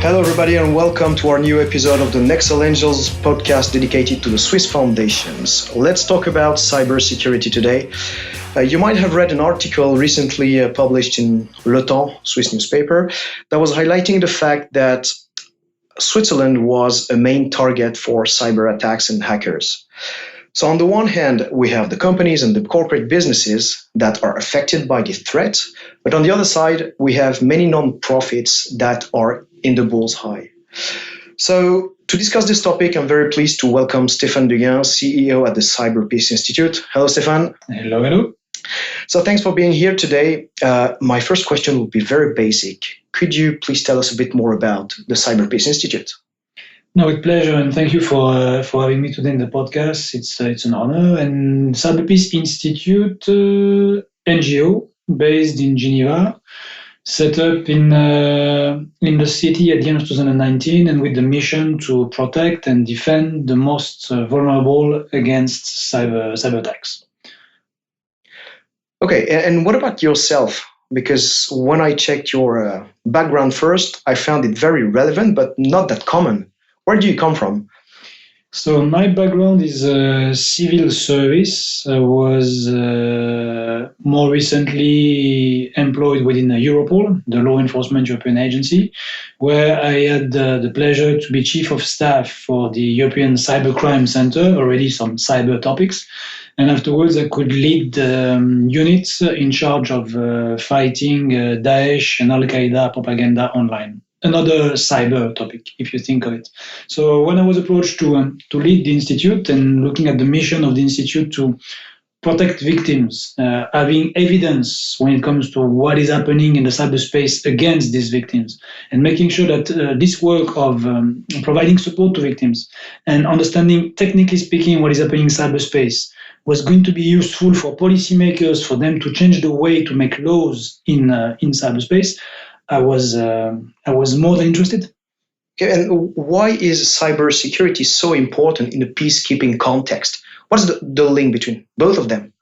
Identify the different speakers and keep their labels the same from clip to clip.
Speaker 1: Hello, everybody, and welcome to our new episode of the Nexel Angels podcast dedicated to the Swiss foundations. Let's talk about cybersecurity today. You might have read an article recently published in Le Temps, Swiss newspaper, that was highlighting the fact that Switzerland was a main target for cyber attacks and hackers. So on the one hand, we have the companies and the corporate businesses that are affected by the threat, but on the other side, we have many non-profits that are in the bullseye. So to discuss this topic, I'm very pleased to welcome Stéphane Duguin, CEO at the Cyberpeace Institute. Hello, Stéphane.
Speaker 2: Hello.
Speaker 1: So thanks for being here today. My first question will be very basic. Could you please tell us a bit more about the Cyberpeace Institute?
Speaker 2: No, with pleasure, and thank you for having me today in the podcast. It's an honor. And Cyberpeace Institute, NGO based in Geneva, set up in the city at the end of 2019, and with the mission to protect and defend the most vulnerable against cyber attacks.
Speaker 1: Okay, and what about yourself? Because when I checked your background first, I found it very relevant, but not that common. Where do you come from?
Speaker 2: So my background is civil service. I was more recently employed within Europol, the law enforcement European agency, where I had the pleasure to be chief of staff for the European Cybercrime Center, already some cyber topics. And afterwards, I could lead units in charge of fighting Daesh and Al-Qaeda propaganda online. Another cyber topic, if you think of it. So when I was approached to lead the Institute and looking at the mission of the Institute to protect victims, having evidence when it comes to what is happening in the cyberspace against these victims, and making sure that this work of providing support to victims and understanding, technically speaking, what is happening in cyberspace was going to be useful for policymakers, for them to change the way to make laws in cyberspace, I was more than interested.
Speaker 1: Okay, and why is cybersecurity so important in the peacekeeping context? What is the link between both of them?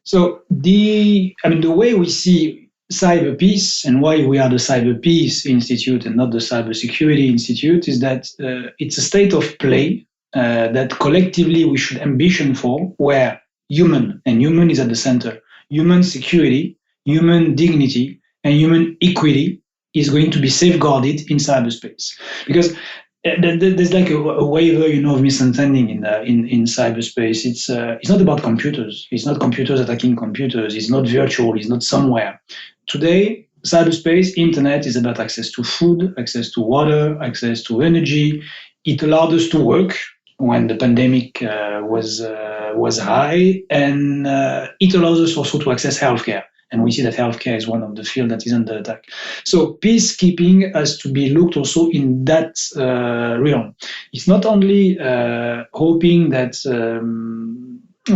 Speaker 2: So the way we see Cyberpeace and why we are the Cyberpeace Institute and not the Cybersecurity Institute is that it's a state of play that collectively we should ambition for, where human is at the center. Human security, human dignity, and human equity is going to be safeguarded in cyberspace. Because there's like a waiver, of misunderstanding in cyberspace. It's not about computers. It's not computers attacking computers. It's not virtual. It's not somewhere. Today, cyberspace, internet is about access to food, access to water, access to energy. It allowed us to work when the pandemic was high, and it allows us also to access healthcare. And we see that healthcare is one of the fields that is under attack. So peacekeeping has to be looked also in that realm. It's not only hoping that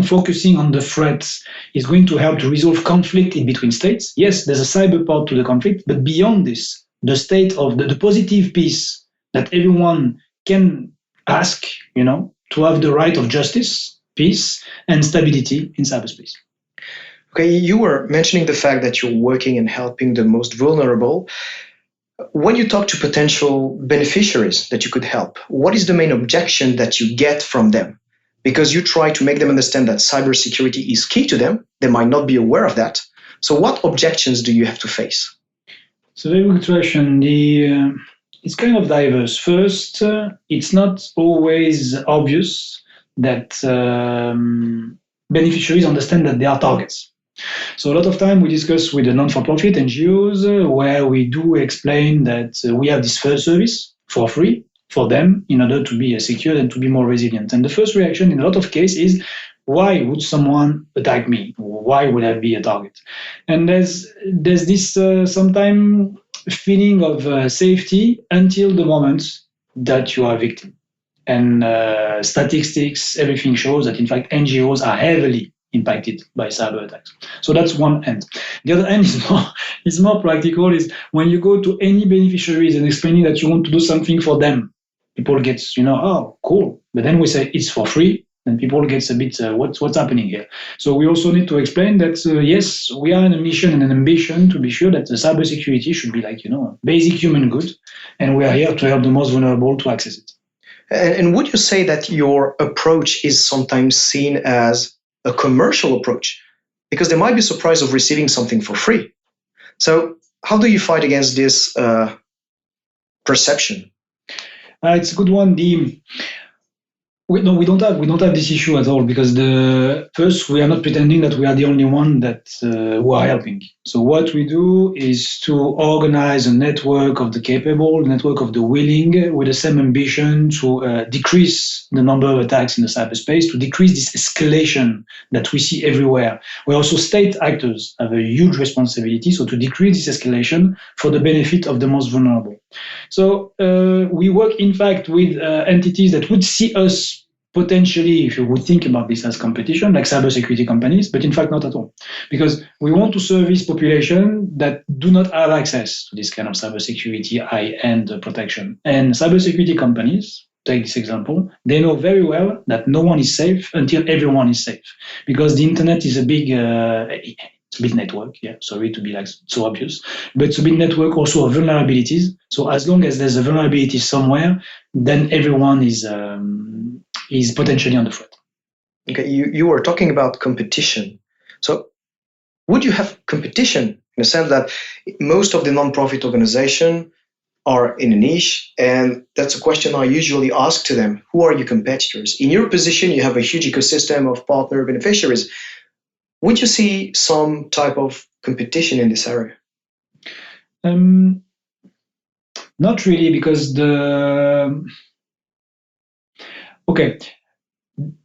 Speaker 2: focusing on the threats is going to help to resolve conflict in between states. Yes, there's a cyber part to the conflict, but beyond this, the state of the positive peace that everyone can ask, to have the right of justice, peace, and stability in cyberspace.
Speaker 1: Okay, you were mentioning the fact that you're working and helping the most vulnerable. When you talk to potential beneficiaries that you could help, what is the main objection that you get from them? Because you try to make them understand that cybersecurity is key to them. They might not be aware of that. So what objections do you have to face?
Speaker 2: It's a very good question. It's kind of diverse. First, it's not always obvious that beneficiaries understand that they are targets. So a lot of time we discuss with the non-for-profit NGOs where we do explain that we have this first service for free for them in order to be secure and to be more resilient. And the first reaction in a lot of cases is, why would someone attack me? Why would I be a target? And there's this sometimes feeling of safety until the moment that you are a victim. And statistics, everything shows that in fact NGOs are heavily impacted by cyber attacks. So that's one end. The other end is more practical, is when you go to any beneficiaries and explaining that you want to do something for them, people get, oh, cool. But then we say it's for free. then people gets a bit, what's happening here? So we also need to explain that, yes, we are in a mission and an ambition to be sure that the cybersecurity should be like, basic human good, and we are here to help the most vulnerable to access it.
Speaker 1: And would you say that your approach is sometimes seen as a commercial approach? Because they might be surprised of receiving something for free. So how do you fight against this perception?
Speaker 2: It's a good one. We don't have this issue at all, because first, we are not pretending that we are the only one that who are helping. So what we do is to organize a network of the capable, a network of the willing, with the same ambition to decrease the number of attacks in the cyberspace, to decrease this escalation that we see everywhere. Where also state actors have a huge responsibility, so to decrease this escalation for the benefit of the most vulnerable. So we work, in fact, with entities that would see us potentially, if you would think about this as competition, like cybersecurity companies, but in fact not at all. Because we want to service population that do not have access to this kind of cybersecurity high-end protection. And cybersecurity companies, take this example, they know very well that no one is safe until everyone is safe. Because the internet is a big network, sorry to be like so obvious, but it's a big network also of vulnerabilities. So as long as there's a vulnerability somewhere, then everyone is potentially under threat.
Speaker 1: Okay, you were talking about competition. So would you have competition in the sense that most of the non-profit organizations are in a niche, and that's a question I usually ask to them. Who are your competitors? In your position, you have a huge ecosystem of partner beneficiaries. Would you see some type of competition in this area?
Speaker 2: Not really, because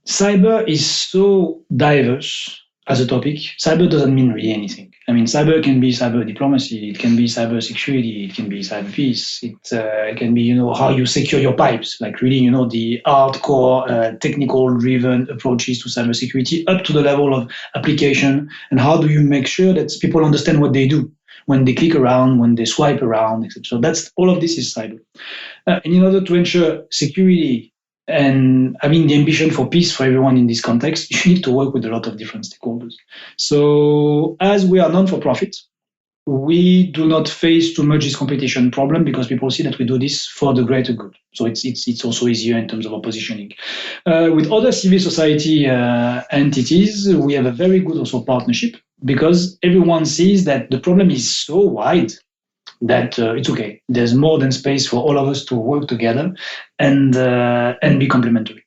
Speaker 2: cyber is so diverse as a topic. Cyber doesn't mean really anything. I mean, cyber can be cyber diplomacy, it can be cyber security, it can be cyberpeace, it can be, how you secure your pipes, like really, the hardcore, technical-driven approaches to cybersecurity, up to the level of application, and how do you make sure that people understand what they do when they click around, when they swipe around, etc. So that's all of this is cyber. And in order to ensure security and having the ambition for peace for everyone in this context, you need to work with a lot of different stakeholders. So as we are non-for-profit, we do not face too much this competition problem, because people see that we do this for the greater good. So it's also easier in terms of our positioning. With other civil society entities, we have a very good also partnership, because everyone sees that the problem is so wide that it's okay. There's more than space for all of us to work together and be complementary.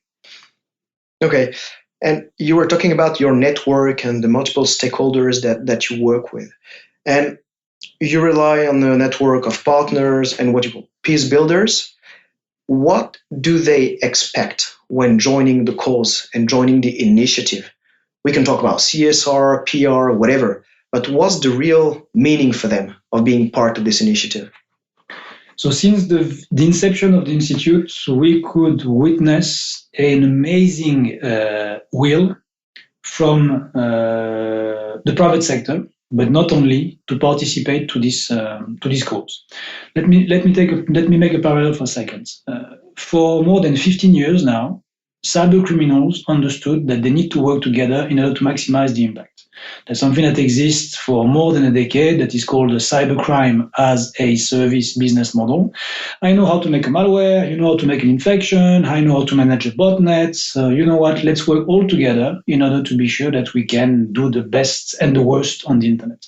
Speaker 1: Okay. And you were talking about your network and the multiple stakeholders that you work with. And you rely on a network of partners and what you call peace builders. What do they expect when joining the cause and joining the initiative? We can talk about CSR, PR, whatever. But what's the real meaning for them of being part of this initiative?
Speaker 2: So since the inception of the Institute, we could witness an amazing will from the private sector, but not only, to participate to this cause. Let me make a parallel for a second. For more than 15 years now, cyber criminals understood that they need to work together in order to maximize the impact. There's something that exists for more than a decade that is called a cybercrime as a service business model. I know how to make a malware, you know how to make an infection, I know how to manage a botnet. You know what, let's work all together in order to be sure that we can do the best and the worst on the internet.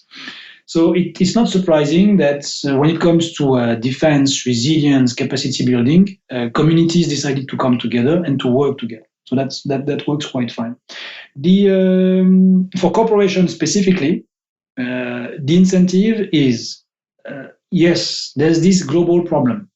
Speaker 2: So it's not surprising that when it comes to defense, resilience, capacity building, communities decided to come together and to work together. So that works quite fine. For corporations specifically, the incentive is, yes, there's this global problem.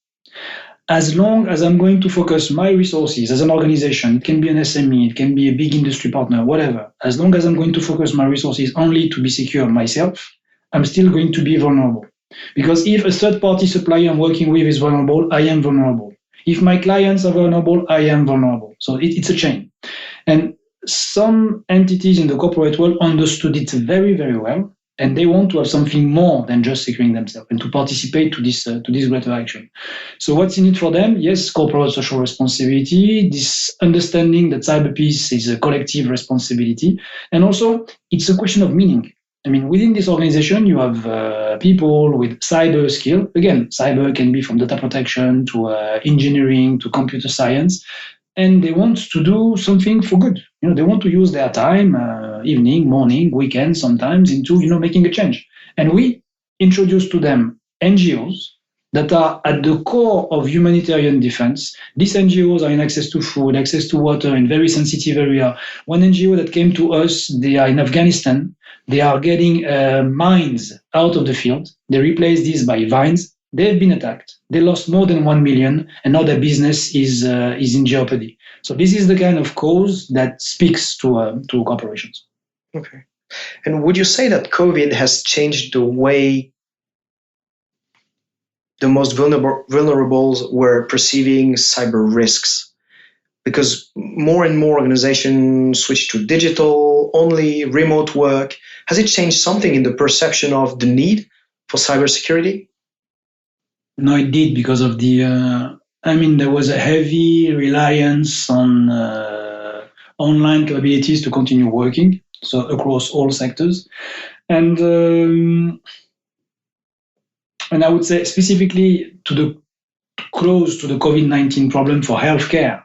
Speaker 2: As long as I'm going to focus my resources as an organization, it can be an SME, it can be a big industry partner, whatever. As long as I'm going to focus my resources only to be secure myself, I'm still going to be vulnerable. Because if a third-party supplier I'm working with is vulnerable, I am vulnerable. If my clients are vulnerable, I am vulnerable. So it's a chain. And some entities in the corporate world understood it very, very well. And they want to have something more than just securing themselves and to participate to this greater action. So what's in it for them? Yes, corporate social responsibility, this understanding that Cyberpeace is a collective responsibility. And also, it's a question of meaning. I mean, within this organization, you have people with cyber skill. Again, cyber can be from data protection to engineering to computer science. And they want to do something for good. They want to use their time, evening, morning, weekend, sometimes into making a change. And we introduce to them NGOs that are at the core of humanitarian defense. These NGOs are in access to food, access to water in very sensitive area. One NGO that came to us, they are in Afghanistan. They are getting mines out of the field. They replace these by vines. They've been attacked. They lost more than 1 million, and now their business is in jeopardy. So this is the kind of cause that speaks to corporations.
Speaker 1: Okay. And would you say that COVID has changed the way the most vulnerables were perceiving cyber risks? Because more and more organizations switch to digital, only remote work. Has it changed something in the perception of the need for cybersecurity?
Speaker 2: No, it did because of there was a heavy reliance on online capabilities to continue working, so across all sectors. And I would say specifically close to the COVID-19 problem for healthcare,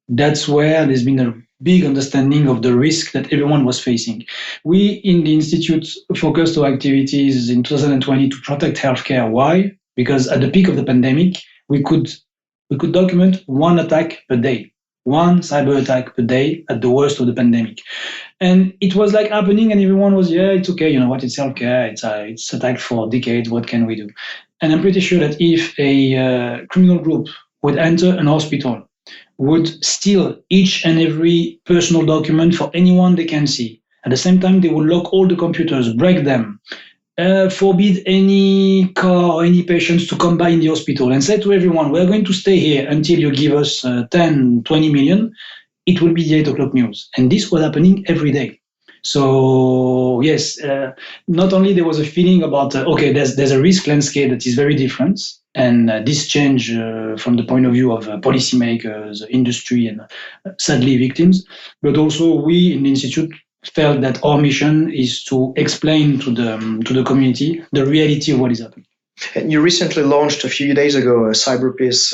Speaker 2: that's where there's been a big understanding of the risk that everyone was facing. We in the Institute focused our activities in 2020 to protect healthcare. Why? Because at the peak of the pandemic, we could document one attack per day, one cyber attack per day at the worst of the pandemic. And it was like happening and everyone was, it's okay, it's healthcare, it's attacked for decades, what can we do? And I'm pretty sure that if a criminal group would enter an hospital, would steal each and every personal document for anyone they can see, at the same time they would lock all the computers, break them, forbid any car or any patients to come by in the hospital and say to everyone, we're going to stay here until you give us 10, 20 million, it will be the 8 o'clock news. And this was happening every day. So yes, not only there was a feeling about, there's a risk landscape that is very different. And this change from the point of view of policymakers, industry, and sadly victims, but also we in the Institute felt that our mission is to explain to the community the reality of what is happening.
Speaker 1: And you recently launched a few days ago a Cyberpeace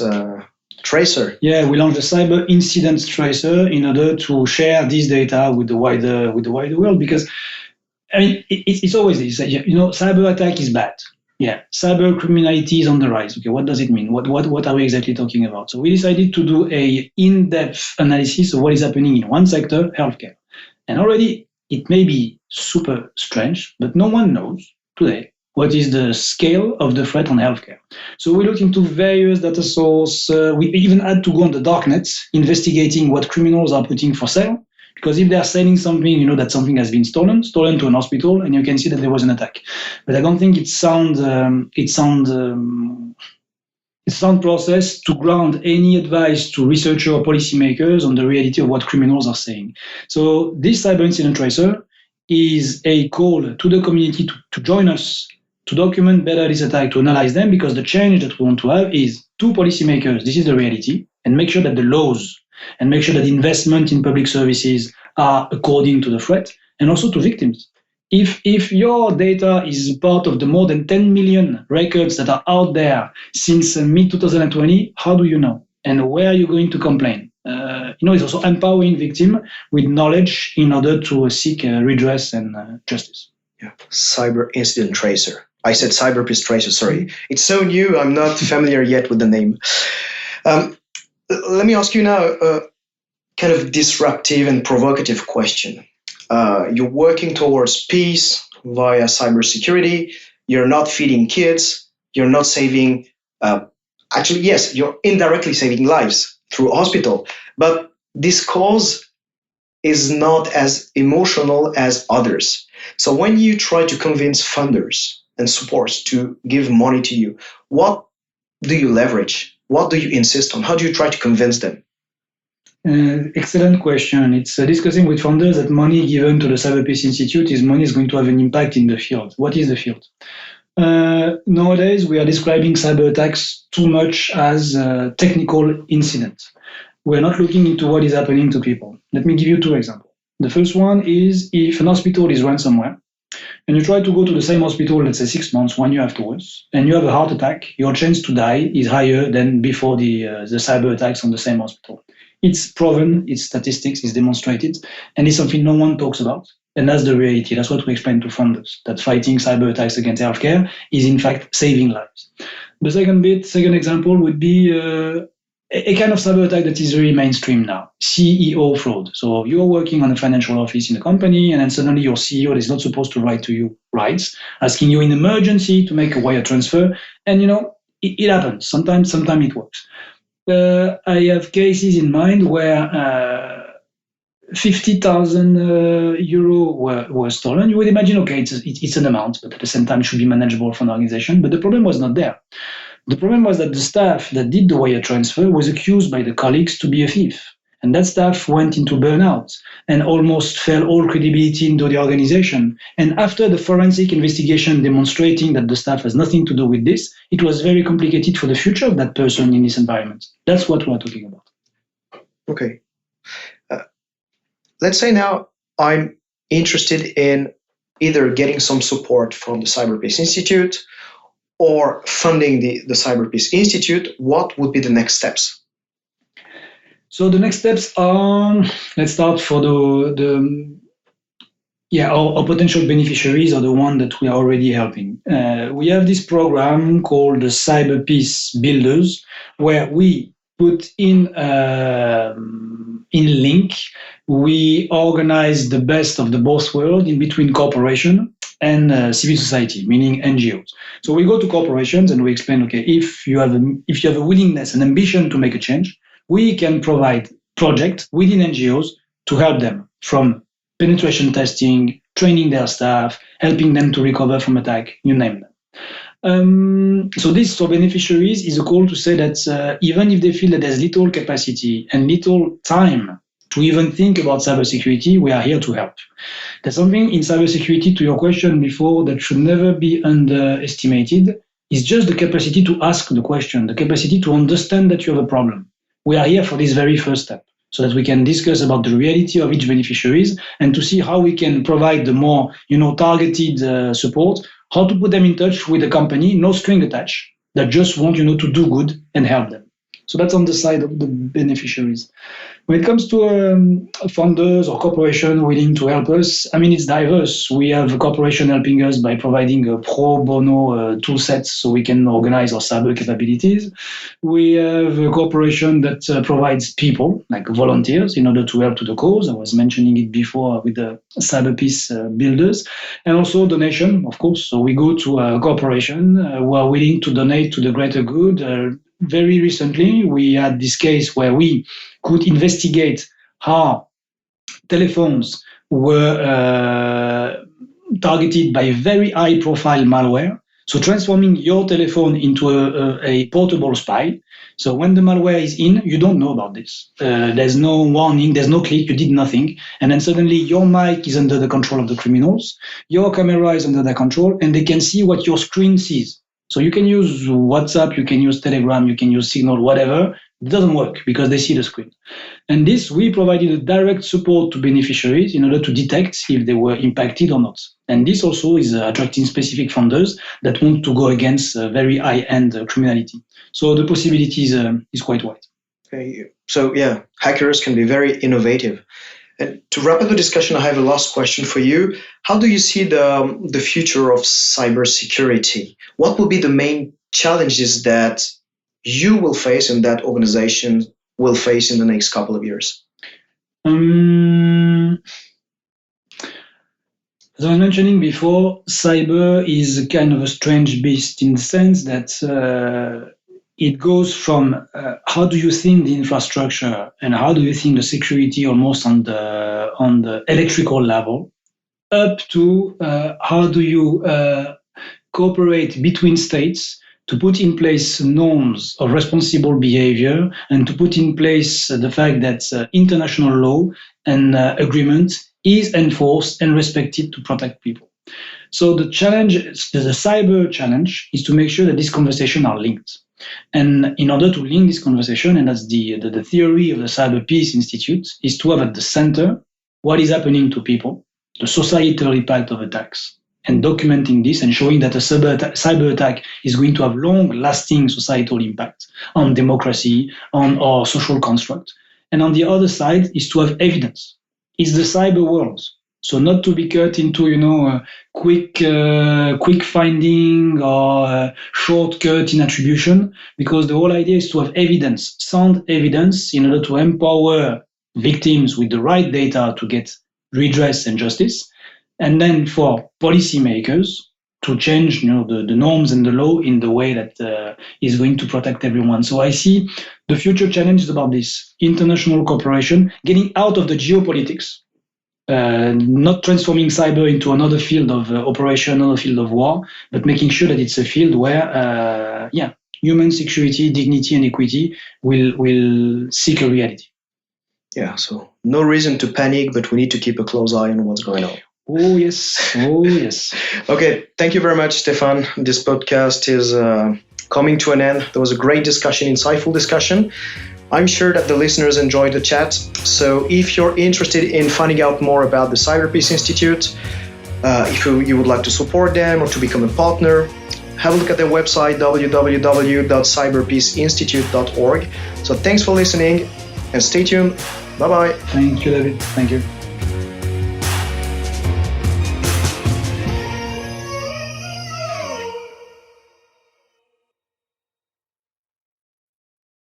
Speaker 1: tracer.
Speaker 2: Yeah, we launched a cyber incident tracer in order to share this data with the wider world. Because it's always this. Cyber attack is bad. Yeah, cyber criminality is on the rise. Okay, what does it mean? What are we exactly talking about? So we decided to do a in-depth analysis of what is happening in one sector, healthcare. And already it may be super strange, but no one knows today what is the scale of the threat on healthcare. So we looked into various data sources. We even had to go on the darknet, investigating what criminals are putting for sale. Because if they are selling something, that something has been stolen to an hospital, and you can see that there was an attack. But I don't think it's sound process to ground any advice to researchers or policymakers on the reality of what criminals are saying. So this cyber incident tracer is a call to the community to join us, to document better this attack, to analyze them, because the change that we want to have is to policymakers, this is the reality, and make sure that the laws and make sure that investment in public services are according to the threat, and also to victims. If your data is part of the more than 10 million records that are out there since mid-2020, how do you know? And where are you going to complain? It's also empowering victims with knowledge in order to seek redress and justice.
Speaker 1: Yeah, cyber incident tracer. I said Cyberpeace tracer, sorry. It's so new, I'm not familiar yet with the name. Let me ask you now a kind of disruptive and provocative question. You're working towards peace via cybersecurity. You're not feeding kids. You're not saving, yes, you're indirectly saving lives through a hospital. But this cause is not as emotional as others. So when you try to convince funders and supports to give money to you, what do you leverage? What do you insist on? How do you try to convince them?
Speaker 2: Excellent question. It's discussing with founders that money given to the Cyberpeace Institute is money is going to have an impact in the field. What is the field? Nowadays, we are describing cyber attacks too much as a technical incident. We're not looking into what is happening to people. Let me give you two examples. The first one is if an hospital is ransomware, and you try to go to the same hospital, let's say 6 months, 1 year afterwards, and you have a heart attack, your chance to die is higher than before the cyber attacks on the same hospital. It's proven, it's statistics, it's demonstrated, and it's something no one talks about. And that's the reality. That's what we explain to founders, that fighting cyber attacks against healthcare is in fact saving lives. The second example would be a kind of cyber attack that is very mainstream now, CEO fraud. So you're working on a financial office in a company, and then suddenly your CEO that is not supposed to write to you writes, asking you in emergency to make a wire transfer. And it happens. Sometimes it works. I have cases in mind where 50,000 euro were stolen. You would imagine, okay, it's an amount, but at the same time it should be manageable for an organization. But the problem was not there. The problem was that the staff that did the wire transfer was accused by the colleagues to be a thief. And that staff went into burnout and almost fell all credibility into the organization. And after the forensic investigation demonstrating that the staff has nothing to do with this, it was very complicated for the future of that person in this environment. That's what we're talking about.
Speaker 1: Okay. Let's say now I'm interested in either getting some support from the Cyberpeace Institute or funding the Cyberpeace Institute. What would be the next steps?
Speaker 2: So the next steps are, let's start for our potential beneficiaries are the one that we are already helping. We have this program called the Cyberpeace Builders, where we put in link, we organize the best of the both worlds in between corporation and civil society, meaning NGOs. So we go to corporations and we explain, okay, if you have a willingness and ambition to make a change, we can provide projects within NGOs to help them from penetration testing, training their staff, helping them to recover from attack, you name them. So this for beneficiaries is a call to say that even if they feel that there's little capacity and little time to even think about cybersecurity, we are here to help. There's something in cybersecurity, to your question before, that should never be underestimated, is just the capacity to ask the question, the capacity to understand that you have a problem. We are here for this very first step, so that we can discuss about the reality of each beneficiaries and to see how we can provide the more targeted support, how to put them in touch with a company, no string attached, that just want to do good and help them. So that's on the side of the beneficiaries. When it comes to funders or corporation willing to help us, it's diverse. We have a corporation helping us by providing a pro bono tool set so we can organize our cyber capabilities. We have a corporation that provides people, like volunteers, in order to help to the cause. I was mentioning it before with the Cyberpeace builders. And also donation, of course. So we go to a corporation who are willing to donate to the greater good. Very recently, we had this case where we could investigate how telephones were targeted by very high-profile malware. So transforming your telephone into a portable spy. So when the malware is in, you don't know about this. There's no warning, there's no click, you did nothing. And then suddenly your mic is under the control of the criminals, your camera is under their control, and they can see what your screen sees. So you can use WhatsApp, you can use Telegram, you can use Signal, whatever. It doesn't work because they see the screen. And this, we provided a direct support to beneficiaries in order to detect if they were impacted or not. And this also is attracting specific funders that want to go against very high-end criminality. So the possibilities is quite wide.
Speaker 1: Okay. So yeah, hackers can be very innovative. And to wrap up the discussion, I have a last question for you. How do you see the future of cybersecurity? What will be the main challenges that you will face and that organization will face in the next couple of years?
Speaker 2: As I was mentioning before, cyber is a kind of a strange beast in the sense that it goes from how do you think the infrastructure and how do you think the security almost on the electrical level, up to how do you cooperate between states to put in place norms of responsible behavior and to put in place the fact that international law and agreement is enforced and respected to protect people. So the cyber challenge is to make sure that these conversations are linked. And in order to link this conversation, and that's the theory of the Cyberpeace Institute, is to have at the center what is happening to people, the societal impact of attacks, and documenting this and showing that a cyber attack is going to have long-lasting societal impact on democracy, on our social construct. And on the other side is to have evidence. It's the cyber world. So not to be cut into, quick finding or shortcut in attribution, because the whole idea is to have evidence, sound evidence, in order to empower victims with the right data to get redress and justice, and then for policymakers to change, the norms and the law in the way that is going to protect everyone. So I see the future challenge is about this: international cooperation, getting out of the geopolitics, not transforming cyber into another field of operation, another field of war, but making sure that it's a field where, human security, dignity, and equity will seek a reality.
Speaker 1: Yeah, so no reason to panic, but we need to keep a close eye on what's going on.
Speaker 2: Oh, yes.
Speaker 1: Okay, thank you very much, Stefan. This podcast is coming to an end. There was a great discussion, insightful discussion. I'm sure that the listeners enjoyed the chat. So if you're interested in finding out more about the Cyberpeace Institute, if you would like to support them or to become a partner, have a look at their website, www.cyberpeaceinstitute.org. So thanks for listening and stay tuned. Bye-bye.
Speaker 2: Thank you, David. Thank you.